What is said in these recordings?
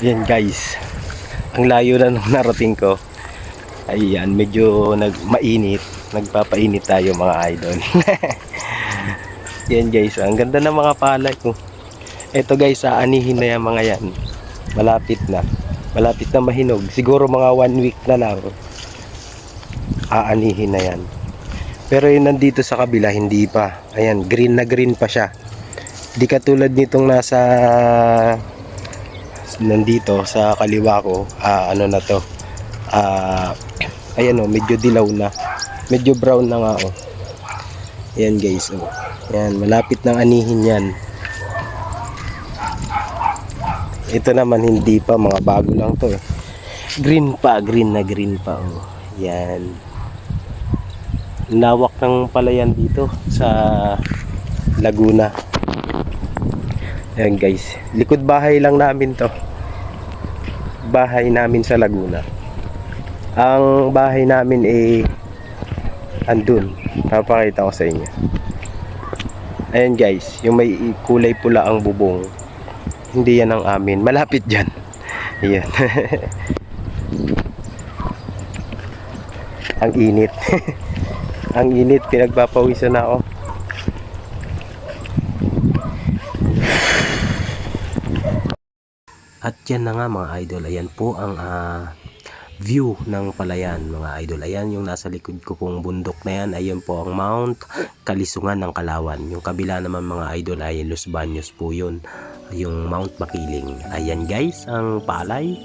Yan guys, ang layo na nung narating ko. Ayan, medyo mainit. Nagpapainit tayo mga idol. Yan guys, ang ganda ng mga palay ko. Ito guys, aanihin na yung mga yan. Malapit na. Malapit na mahinog. Siguro mga 1 week na lang. Aanihin na yan. Pero yung nandito sa kabila, hindi pa. Ayan, green na green pa siya. Di katulad nitong nandito sa kaliwa ko. Ano na to. Ayan o, medyo dilaw na. Medyo brown na nga o. Ayan guys o. Ayan, malapit ng anihin yan. Ito naman hindi pa, mga bago lang to eh. Green pa, green na green pa oh. Yan. Lawak ng palayan dito sa Laguna. Ayan guys, likod bahay lang namin to. Bahay namin sa Laguna. Ang bahay namin andun. Papakita ko sa inyo. Ayan guys, yung may kulay pula ang bubong. Hindi yan ang amin. Malapit dyan. Ayan. Ang init. Ang init. Pinagpapawisan na ako. At yan na nga mga idol. Ayan po ang view ng palayan mga idol. Ayan yung nasa likod ko pong bundok na yan. Ayan po ang Mount Kalisungan ng Kalawan. Yung kabila naman mga idol ay Los Baños po yun. Yung Mount Makiling. Ayan guys, ang palay.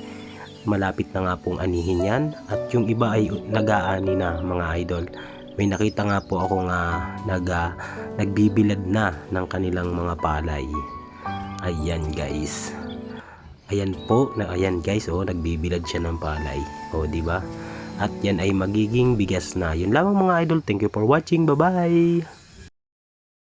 Malapit na nga pong anihin yan. At yung iba ay nag-aani na mga idol. May nakita nga po ako nga nagbibilad na ng kanilang mga palay. Ayan guys. Ayan po, ayan guys, oh, nagbibilad siya ng palay. Oh, di ba? At yan ay magiging bigas na. Yun lamang mga idol. Thank you for watching. Bye-bye.